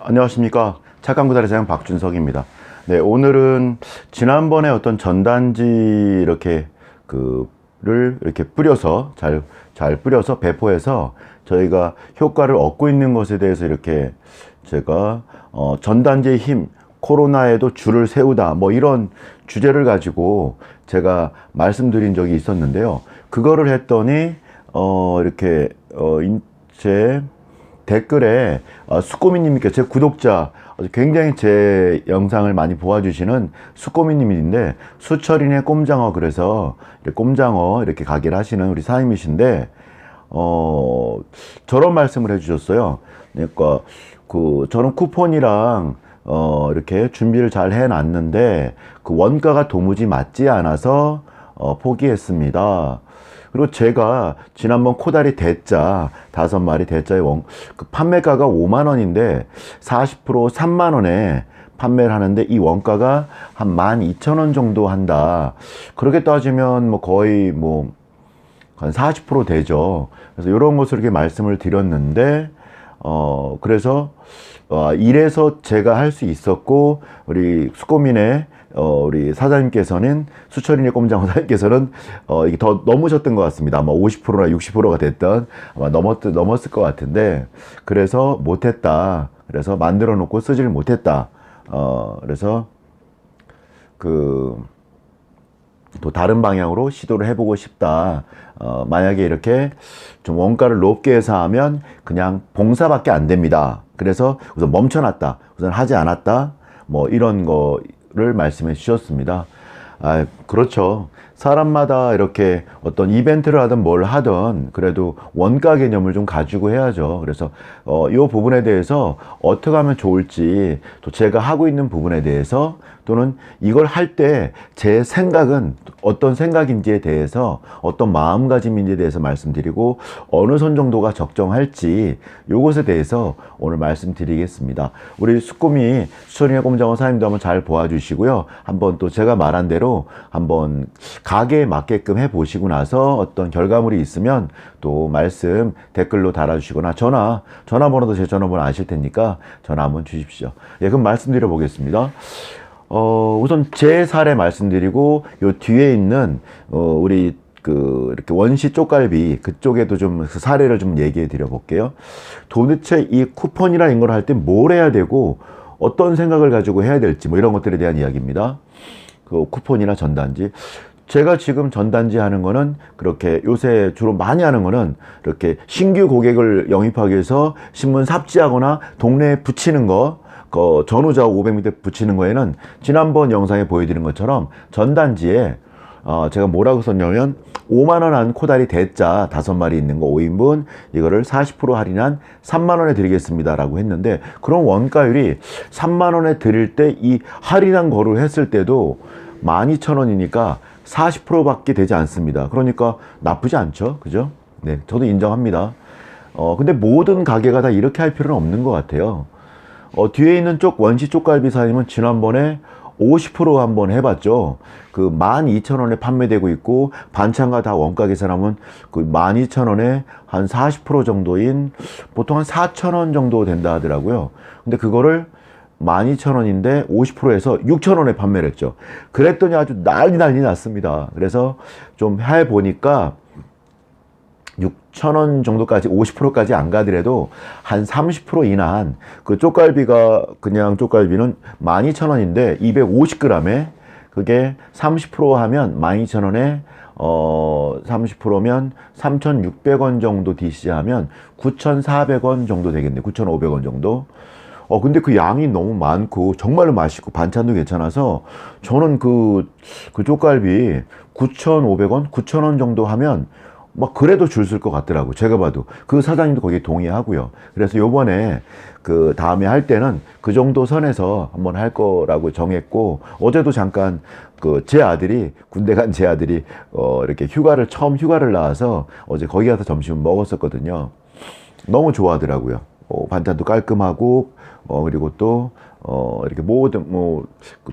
안녕하십니까. 착한구달의 사장 박준석입니다. 네, 오늘은 지난번에 어떤 전단지 를 이렇게 뿌려서 잘 뿌려서 배포해서 저희가 효과를 얻고 있는 것에 대해서 이렇게 제가 전단지의 힘, 코로나에도 줄을 세우다 뭐 이런 주제를 가지고 제가 말씀드린 적이 있었는데요. 그거를 했더니 이렇게 제 댓글에 수꼬미님께 제 구독자 굉장히 제 영상을 많이 보아주시는 수꼬미님인데 수철인의 꼼장어 그래서 꼼장어 이렇게 가게를 하시는 우리 사장님이신데 저런 말씀을 해주셨어요. 그러니까 저는 쿠폰이랑 이렇게 준비를 잘 해놨는데 그 원가가 도무지 맞지 않아서 포기했습니다. 그리고 제가 지난번 코다리 대짜 5마리 대짜의 그 판매가가 5만원인데 40% 3만원에 판매를 하는데 이 원가가 한 12,000원 정도 한다. 그렇게 따지면 뭐 거의 뭐 한 40% 되죠. 그래서 이런 것을 이렇게 말씀을 드렸는데 그래서 이래서 제가 할 수 있었고 우리 수고민의 우리 사장님께서는 수철인의 꼼장어 사장님께서는 이게 더 넘으셨던 것 같습니다. 아마 50%나 60%가 됐던 아마 넘었을 것 같은데 그래서 못했다. 그래서 만들어 놓고 쓰지를 못했다. 그래서 또 다른 방향으로 시도를 해보고 싶다. 만약에 이렇게 좀 원가를 높게 해서 하면 그냥 봉사밖에 안 됩니다. 그래서 우선 멈춰놨다. 우선 하지 않았다. 뭐 이런 거를 말씀해 주셨습니다. 그렇죠. 사람마다 이렇게 어떤 이벤트를 하든 뭘 하든 그래도 원가 개념을 좀 가지고 해야죠. 그래서 이 부분에 대해서 어떻게 하면 좋을지 또 제가 하고 있는 부분에 대해서 또는 이걸 할 때 제 생각은 어떤 생각인지에 대해서 어떤 마음가짐인지에 대해서 말씀드리고 어느 선 정도가 적정할지 요것에 대해서 오늘 말씀드리겠습니다. 우리 수꼬미 수철인의 꼼장어 사장님도 한번 잘 보아주시고요. 한번 또 제가 말한 대로 한번 가게에 맞게끔 해보시고 나서 어떤 결과물이 있으면 또 말씀 댓글로 달아주시거나 전화번호도 제 전화번호 아실 테니까 전화 한번 주십시오. 예, 그럼 말씀드려 보겠습니다. 우선 제 사례 말씀드리고 요 뒤에 있는 우리 이렇게 원시 쪽갈비 그쪽에도 좀 그 사례를 좀 얘기해 드려 볼게요. 도대체 이 쿠폰이라는 걸 할 때 뭘 해야 되고 어떤 생각을 가지고 해야 될지 뭐 이런 것들에 대한 이야기입니다. 그 쿠폰이나 전단지. 제가 지금 전단지 하는 거는 그렇게 요새 주로 많이 하는 거는 이렇게 신규 고객을 영입하기 위해서 신문 삽지하거나 동네에 붙이는 거 전후좌우 500m 붙이는 거에는 지난번 영상에 보여드린 것처럼 전단지에 제가 뭐라고 썼냐면 5만원 한 코다리 대짜 5마리 있는 거 5인분 이거를 40% 할인한 3만원에 드리겠습니다 라고 했는데 그런 원가율이 3만원에 드릴 때 이 할인한 거를 했을 때도 12,000원이니까 40% 밖에 되지 않습니다. 그러니까 나쁘지 않죠. 그죠? 네, 저도 인정합니다. 근데 모든 가게가 다 이렇게 할 필요는 없는 것 같아요. 뒤에 있는 원시 쪽갈비 사장님은 지난번에 50% 한번 해봤죠. 그 12,000원에 판매되고 있고 반찬과 다 원가 계산하면 그 12,000원에 한 40% 정도인 보통 한 4,000원 정도 된다 하더라고요. 근데 그거를 12,000원인데 50%에서 6,000원에 판매를 했죠. 그랬더니 아주 난리 났습니다. 그래서 좀 해보니까 6,000원 정도까지 50%까지 안 가더라도 한 30% 이내한 그 쪽갈비가 그냥 쪽갈비는 12,000원인데 250g에 그게 30% 하면 12,000원에 30%면 3,600원 정도 DC 하면 9,400원 정도 되겠네. 9,500원 정도. 근데 그 양이 너무 많고 정말로 맛있고 반찬도 괜찮아서 저는 그 쪽갈비 9,500원, 9,000원 정도 하면 막 그래도 줄 쓸 것 같더라고. 제가 봐도 그 사장님도 거기에 동의하고요. 그래서 요번에 그 다음에 할 때는 그 정도 선에서 한번 할 거라고 정했고 어제도 잠깐 제 아들이 군대 간 제 아들이 이렇게 처음 휴가를 나와서 어제 거기 가서 점심을 먹었었거든요. 너무 좋아하더라고요. 반찬도 깔끔하고 그리고 또 이렇게 모든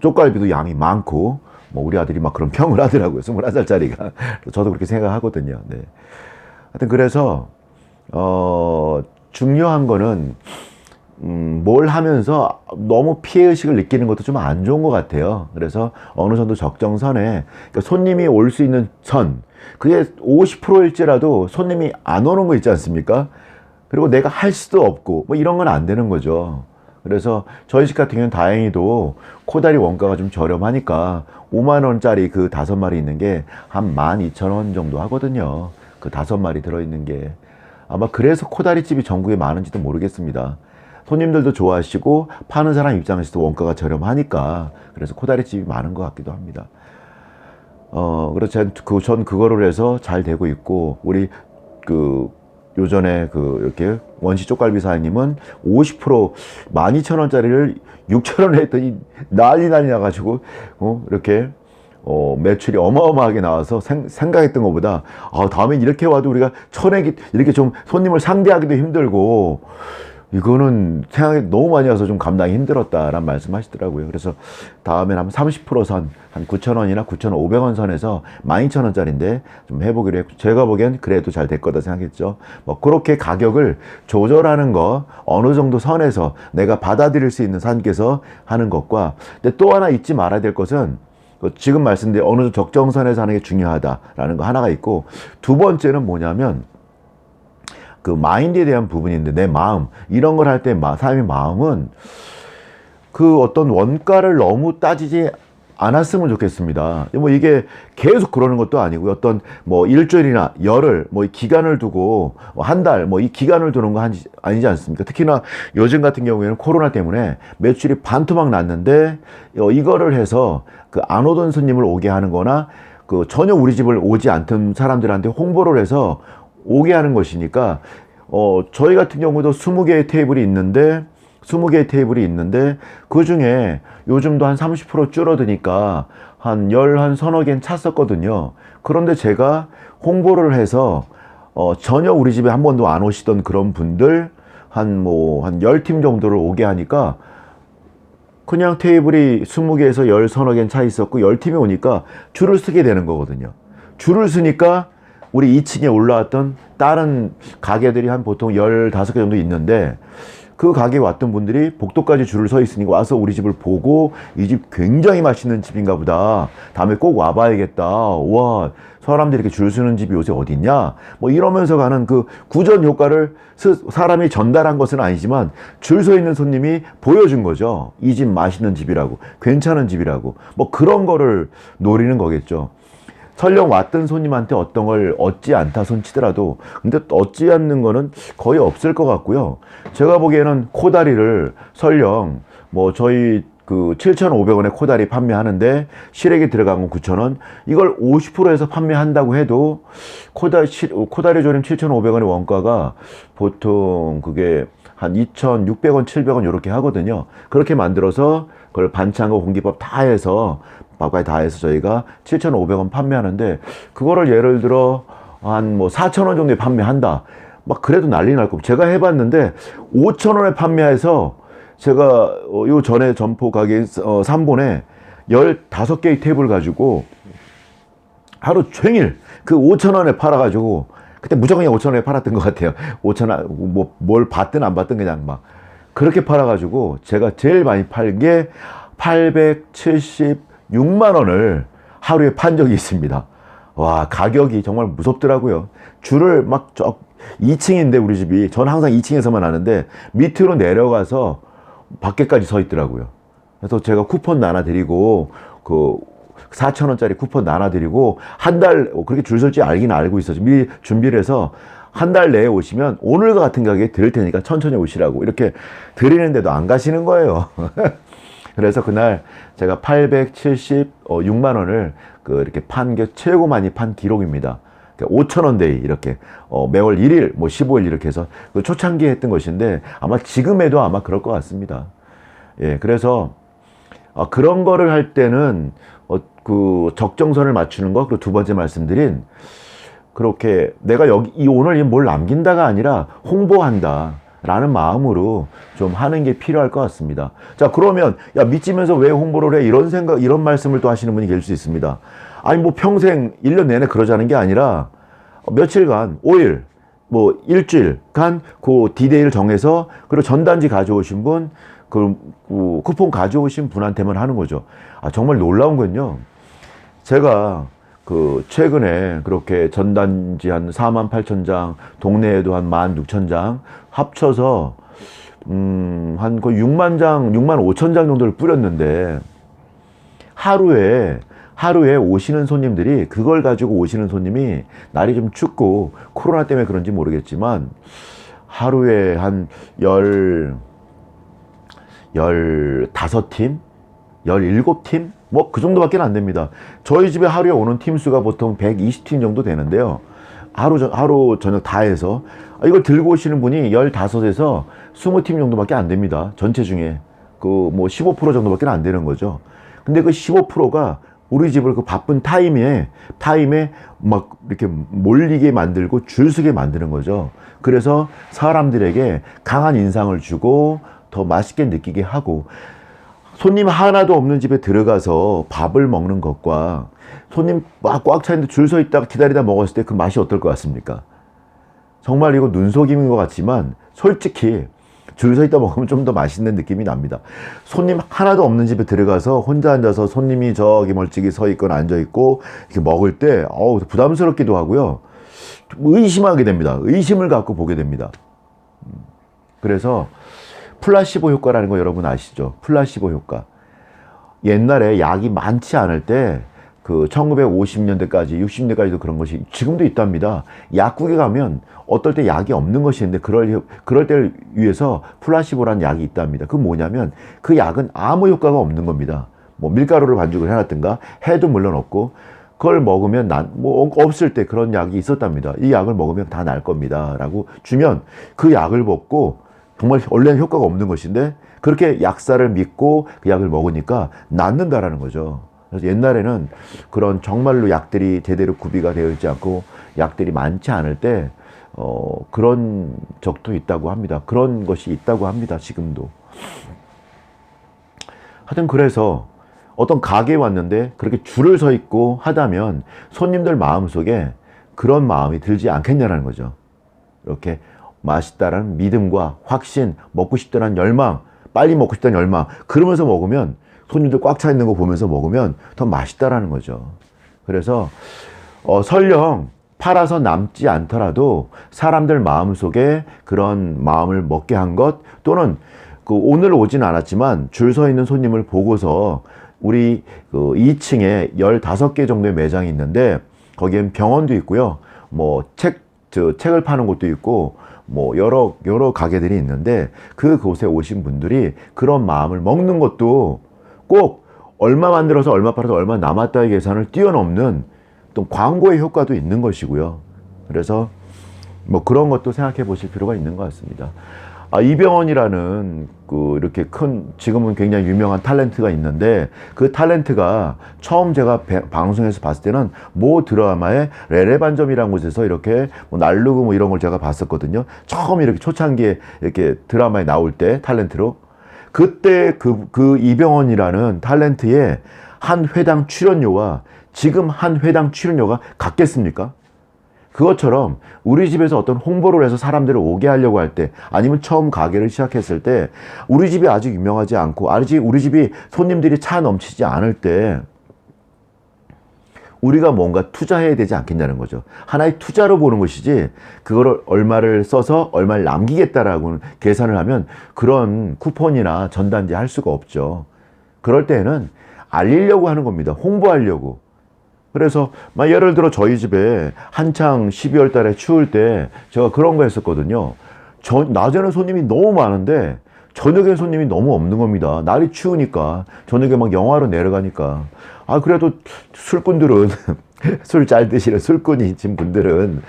쪽갈비도 양이 많고 우리 아들이 막 그런 평을 하더라고요. 21살짜리가. 저도 그렇게 생각하거든요. 네. 하여튼 그래서 중요한 거는 뭘 하면서 너무 피해의식을 느끼는 것도 좀 안 좋은 것 같아요. 그래서 어느 정도 적정선에, 그러니까 손님이 올 수 있는 선, 그게 50%일지라도 손님이 안 오는 거 있지 않습니까? 그리고 내가 할 수도 없고, 뭐 이런 건 안 되는 거죠. 그래서 저희 집 같은 경우는 다행히도 코다리 원가가 좀 저렴하니까 5만 원짜리 그 5마리 있는 게 한 12,000원 정도 하거든요. 그 5마리 들어있는 게. 아마 그래서 코다리집이 전국에 많은지도 모르겠습니다. 손님들도 좋아하시고 파는 사람 입장에서도 원가가 저렴하니까 그래서 코다리집이 많은 것 같기도 합니다. 그래서 전 그거를 해서 잘 되고 있고, 우리 그 요전에 이렇게 원시 쪽갈비 사장님은 50% 12,000원짜리를 6,000원에 했더니 난리 나가지고 이렇게 매출이 어마어마하게 나와서 생각했던 것보다 다음엔 이렇게 와도 우리가 천액이 이렇게 좀 손님을 상대하기도 힘들고 이거는 생각이 너무 많이 와서 좀 감당이 힘들었다라는 말씀 하시더라고요. 그래서 다음엔 한 30% 한 9,000원이나 9,500원 선에서 12,000원짜리인데 좀 해보기로 했고, 제가 보기엔 그래도 잘 될 거다 생각했죠. 뭐 그렇게 가격을 조절하는 거 어느 정도 선에서 내가 받아들일 수 있는 선께서 하는 것과, 근데 또 하나 잊지 말아야 될 것은 지금 말씀드린 어느 정도 적정선에서 하는 게 중요하다라는 거 하나가 있고, 두 번째는 뭐냐면 그 마인드에 대한 부분인데, 내 마음, 이런 걸 할 때 사람의 마음은 그 어떤 원가를 너무 따지지 않았으면 좋겠습니다. 뭐 이게 계속 그러는 것도 아니고 어떤 뭐 일주일이나 열흘 뭐 이 기간을 두고 한 달 뭐 이 기간을 두는 거 아니지 않습니까? 특히나 요즘 같은 경우에는 코로나 때문에 매출이 반토막 났는데 이거를 해서 그 안 오던 손님을 오게 하는 거나 그 전혀 우리 집을 오지 않던 사람들한테 홍보를 해서 오게 하는 것이니까, 저희 같은 경우도 20개의 테이블이 있는데 그 중에 요즘도 한 30% 줄어드니까 한 서너 개는 찼었거든요. 그런데 제가 홍보를 해서 전혀 우리 집에 한 번도 안 오시던 그런 분들 한 10팀 정도를 오게 하니까 그냥 테이블이 20개에서 서너 개는 차 있었고 10팀이 오니까 줄을 서게 되는 거거든요. 줄을 서니까 우리 2층에 올라왔던 다른 가게들이 한 보통 15개 정도 있는데, 그 가게에 왔던 분들이 복도까지 줄을 서 있으니까 와서 우리 집을 보고 이 집 굉장히 맛있는 집인가 보다, 다음에 꼭 와봐야겠다, 와 사람들이 이렇게 줄 서는 집이 요새 어딨냐, 뭐 이러면서 가는 그 구전 효과를 사람이 전달한 것은 아니지만 줄 서 있는 손님이 보여준 거죠. 이 집 맛있는 집이라고, 괜찮은 집이라고, 뭐 그런 거를 노리는 거겠죠. 설령 왔던 손님한테 어떤 걸 얻지 않다 손치더라도, 근데 얻지 않는 거는 거의 없을 것 같고요. 제가 보기에는 코다리를 설령 뭐 저희 그 7,500원에 코다리 판매하는데 시래기 들어간 건 9,000원, 이걸 50%에서 판매한다고 해도 코다리 조림 7,500원의 원가가 보통 그게 한 2,600원, 700원 이렇게 하거든요. 그렇게 만들어서 그걸 반찬과 공깃밥 다 해서 밥까지 다 해서 저희가 7,500원 판매하는데, 그거를 예를 들어 한 4,000원 정도에 판매한다, 막 그래도 난리 날 거고, 제가 해봤는데 5,000원에 판매해서 제가 요 전에 점포 가게 3본에 15개의 테이블 가지고 하루 종일 그 5,000원에 팔아가지고, 그때 무조건 5,000원에 팔았던 것 같아요. 5,000원 뭘 받든 안 받든 그냥 막 그렇게 팔아가지고 제가 제일 많이 팔 게 876만 원을 하루에 판 적이 있습니다. 와, 가격이 정말 무섭더라고요. 줄을 2층인데 우리 집이, 저는 항상 2층에서만 하는데 밑으로 내려가서 밖에까지 서 있더라고요. 그래서 제가 쿠폰 나눠드리고, 그 4,000원짜리 쿠폰 나눠드리고, 한 달 그렇게 줄 설지 알긴 알고 있어서 미리 준비를 해서 한 달 내에 오시면 오늘과 같은 가격에 드릴 테니까 천천히 오시라고 이렇게 드리는데도 안 가시는 거예요. 그래서 그날 제가 876만 원을 이렇게 판 게 최고 많이 판 기록입니다. 5,000원대이 이렇게 매월 1일, 15일 이렇게 해서 초창기에 했던 것인데, 아마 지금에도 아마 그럴 것 같습니다. 예, 그래서 그런 거를 할 때는 그 적정선을 맞추는 거, 그리고 두 번째 말씀드린 그렇게 내가 오늘 뭘 남긴다가 아니라 홍보한다 라는 마음으로 좀 하는 게 필요할 것 같습니다. 자, 그러면 야, 밑집에서 왜 홍보를 해? 이런 말씀을 또 하시는 분이 계실 수 있습니다. 아니 뭐 평생 1년 내내 그러자는 게 아니라 며칠간 5일 뭐 일주일간 그 디데이를 정해서 그리고 전단지 가져오신 분, 그 쿠폰 가져오신 분한테만 하는 거죠. 아, 정말 놀라운 건요. 제가 그 최근에 그렇게 전단지 한 48,000장, 동네에도 한 16,000장 합쳐서 한 거의 6만 장, 6만 5천 장 정도를 뿌렸는데 하루에 오시는 손님들이 그걸 가지고 오시는 손님이 날이 좀 춥고 코로나 때문에 그런지 모르겠지만 하루에 한 15팀? 17팀? 뭐 그 정도밖에 안 됩니다. 저희 집에 하루에 오는 팀 수가 보통 120팀 정도 되는데요. 하루 저녁 다 해서 이걸 들고 오시는 분이 15에서 20팀 정도밖에 안 됩니다. 전체 중에 그 뭐 15% 정도밖에 안 되는 거죠. 근데 그 15%가 우리 집을 그 바쁜 타임에 막 이렇게 몰리게 만들고 줄 서게 만드는 거죠. 그래서 사람들에게 강한 인상을 주고 더 맛있게 느끼게 하고, 손님 하나도 없는 집에 들어가서 밥을 먹는 것과 손님 막 꽉 차 있는데 줄 서 있다가 기다리다 먹었을 때 그 맛이 어떨 것 같습니까? 정말 이거 눈속임인 것 같지만 솔직히 줄 서 있다 먹으면 좀 더 맛있는 느낌이 납니다. 손님 하나도 없는 집에 들어가서 혼자 앉아서 손님이 저기 멀찍이 서 있거나 앉아 있고 이렇게 먹을 때 부담스럽기도 하고요. 의심하게 됩니다. 의심을 갖고 보게 됩니다. 그래서 플라시보 효과라는 거 여러분 아시죠? 플라시보 효과. 옛날에 약이 많지 않을 때 그 1950년대까지 60년대까지도 그런 것이 지금도 있답니다. 약국에 가면 어떨 때 약이 없는 것이 있는데 그럴 때를 위해서 플라시보라는 약이 있답니다. 그건 뭐냐면 그 약은 아무 효과가 없는 겁니다. 뭐 밀가루를 반죽을 해놨든가 해도 물론 없고, 그걸 먹으면 뭐 없을 때 그런 약이 있었답니다. 이 약을 먹으면 다 날 겁니다 라고 주면 그 약을 먹고, 정말 원래는 효과가 없는 것인데 그렇게 약사를 믿고 그 약을 먹으니까 낫는다라는 거죠. 그래서 옛날에는 그런 정말로 약들이 제대로 구비가 되어 있지 않고 약들이 많지 않을 때 그런 적도 있다고 합니다. 그런 것이 있다고 합니다. 지금도. 하여튼 그래서 어떤 가게에 왔는데 그렇게 줄을 서 있고 하다면 손님들 마음속에 그런 마음이 들지 않겠냐라는 거죠. 이렇게 맛있다라는 믿음과 확신, 먹고 싶다는 열망, 빨리 먹고 싶다는 열망, 그러면서 먹으면, 손님들 꽉 차 있는 거 보면서 먹으면 더 맛있다라는 거죠. 그래서 설령 팔아서 남지 않더라도 사람들 마음속에 그런 마음을 먹게 한 것, 또는 그 오늘 오진 않았지만 줄 서 있는 손님을 보고서 우리 그 2층에 15개 정도의 매장이 있는데 거기엔 병원도 있고요. 뭐 책을 파는 곳도 있고 뭐 여러 가게들이 있는데 그곳에 오신 분들이 그런 마음을 먹는 것도 꼭 얼마 만들어서 얼마 팔아서 얼마 남았다의 계산을 뛰어넘는 또 광고의 효과도 있는 것이고요. 그래서 뭐 그런 것도 생각해 보실 필요가 있는 것 같습니다. 이병헌이라는 이렇게 큰, 지금은 굉장히 유명한 탤런트가 있는데 그 탤런트가 처음 제가 방송에서 봤을 때는 모 드라마의 레레반점이라는 곳에서 이렇게 뭐 날르고 뭐 이런 걸 제가 봤었거든요. 처음 이렇게 초창기에 이렇게 드라마에 나올 때 탤런트로. 그때 그 이병헌이라는 탤런트의 한 회당 출연료와 지금 한 회당 출연료가 같겠습니까? 그것처럼 우리 집에서 어떤 홍보를 해서 사람들을 오게 하려고 할 때, 아니면 처음 가게를 시작했을 때, 우리 집이 아직 유명하지 않고 우리 집이 손님들이 차 넘치지 않을 때 우리가 뭔가 투자해야 되지 않겠냐는 거죠. 하나의 투자로 보는 것이지 그거를 얼마를 써서 얼마를 남기겠다라고 계산을 하면 그런 쿠폰이나 전단지 할 수가 없죠. 그럴 때에는 알리려고 하는 겁니다. 홍보하려고. 그래서 예를 들어 저희 집에 한창 12월 달에 추울 때 제가 그런 거 했었거든요. 낮에는 손님이 너무 많은데 저녁에 손님이 너무 없는 겁니다. 날이 추우니까, 저녁에 막 영하로 내려가니까. 그래도 술꾼들은 술 잘 드시는 술꾼이신 분들은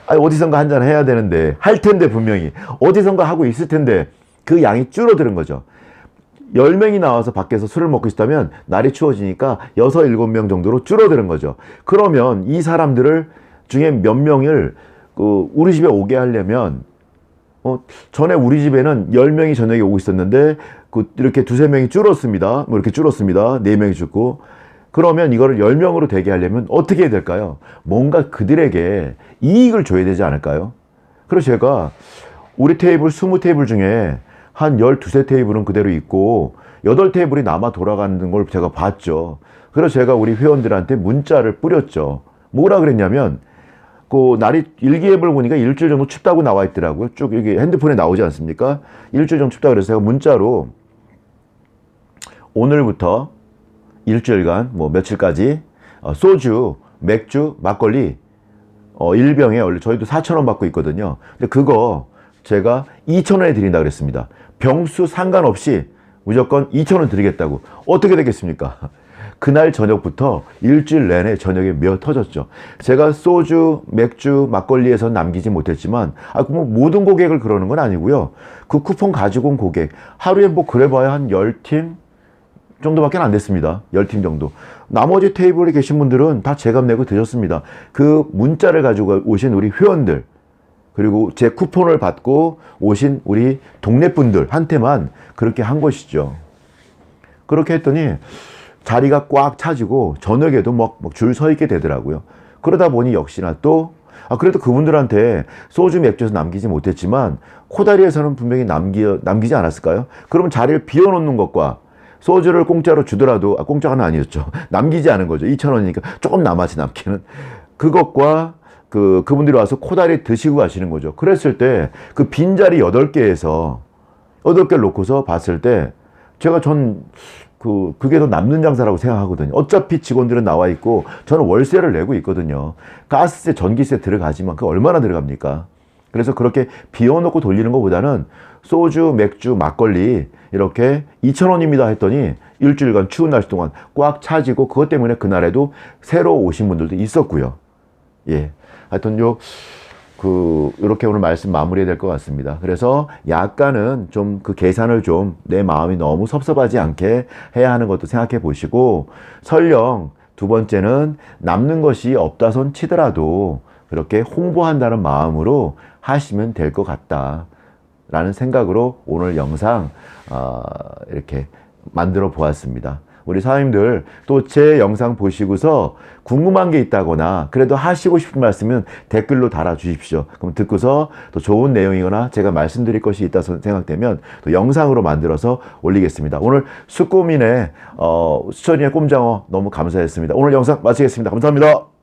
어디선가 한잔 해야 되는데, 할 텐데 분명히 어디선가 하고 있을 텐데 그 양이 줄어드는 거죠. 10명이 나와서 밖에서 술을 먹고 있다면 날이 추워지니까 6, 7명 정도로 줄어드는 거죠. 그러면 이 사람들을 중에 몇 명을 우리 집에 오게 하려면, 전에 우리 집에는 10명이 저녁에 오고 있었는데 이렇게 2, 3명이 줄었습니다. 뭐 이렇게 줄었습니다. 4명이 줄고. 그러면 이거를 10명으로 되게 하려면 어떻게 해야 될까요? 뭔가 그들에게 이익을 줘야 되지 않을까요? 그래서 제가 우리 테이블 20테이블 중에 한 12세 테이블은 그대로 있고 8테이블이 남아 돌아가는 걸 제가 봤죠. 그래서 제가 우리 회원들한테 문자를 뿌렸죠. 뭐라 그랬냐면 그 날이 일기예보를 보니까 일주일 정도 춥다고 나와 있더라고요. 쭉 이게 핸드폰에 나오지 않습니까? 일주일 정도 춥다 그래서 제가 문자로 오늘부터 일주일간 뭐 며칠까지 소주, 맥주, 막걸리 1병에 원래 저희도 4,000원 받고 있거든요. 근데 그거 제가 2,000원에 드린다 그랬습니다. 병수 상관없이 무조건 2,000원 드리겠다고. 어떻게 되겠습니까? 그날 저녁부터 일주일 내내 저녁에 며 터졌죠. 제가 소주, 맥주, 막걸리에서 남기지 못했지만 뭐 모든 고객을 그러는 건 아니고요. 그 쿠폰 가지고 온 고객 하루에 뭐 그래봐야 한 10팀 정도밖에 안 됐습니다. 10팀 정도. 나머지 테이블에 계신 분들은 다 제값 내고 드셨습니다. 그 문자를 가지고 오신 우리 회원들 그리고 제 쿠폰을 받고 오신 우리 동네 분들한테만 그렇게 한 것이죠. 그렇게 했더니 자리가 꽉 차지고 저녁에도 막 줄 서 있게 되더라고요. 그러다 보니 역시나 또 그래도 그분들한테 소주 맥주에서 남기지 못했지만 코다리에서는 분명히 남기지 않았을까요? 그러면 자리를 비워놓는 것과 소주를 공짜로 주더라도 공짜는 아니었죠. 남기지 않은 거죠. 2,000원이니까 조금 남았지 남기는. 그것과 그분들이 와서 코다리 드시고 가시는 거죠. 그랬을 때 그 빈자리 8개에서 8개를 놓고서 봤을 때 제가 그게 더 남는 장사라고 생각하거든요. 어차피 직원들은 나와 있고 저는 월세를 내고 있거든요. 가스세, 전기세 들어가지만 그 얼마나 들어갑니까? 그래서 그렇게 비워놓고 돌리는 것보다는 소주, 맥주, 막걸리 이렇게 2,000원입니다 했더니 일주일간 추운 날씨 동안 꽉 차지고 그것 때문에 그날에도 새로 오신 분들도 있었고요. 예. 하여튼 이렇게 오늘 말씀 마무리해야 될 것 같습니다. 그래서 약간은 좀 그 계산을 좀 내 마음이 너무 섭섭하지 않게 해야 하는 것도 생각해 보시고 설령 두 번째는 남는 것이 없다 손 치더라도 그렇게 홍보한다는 마음으로 하시면 될 것 같다 라는 생각으로 오늘 영상 이렇게 만들어 보았습니다. 우리 사장님들 또 제 영상 보시고서 궁금한 게 있다거나 그래도 하시고 싶은 말씀은 댓글로 달아주십시오. 그럼 듣고서 또 좋은 내용이거나 제가 말씀드릴 것이 있다 생각되면 또 영상으로 만들어서 올리겠습니다. 오늘 수고민의 수천이의 꼼장어 너무 감사했습니다. 오늘 영상 마치겠습니다. 감사합니다.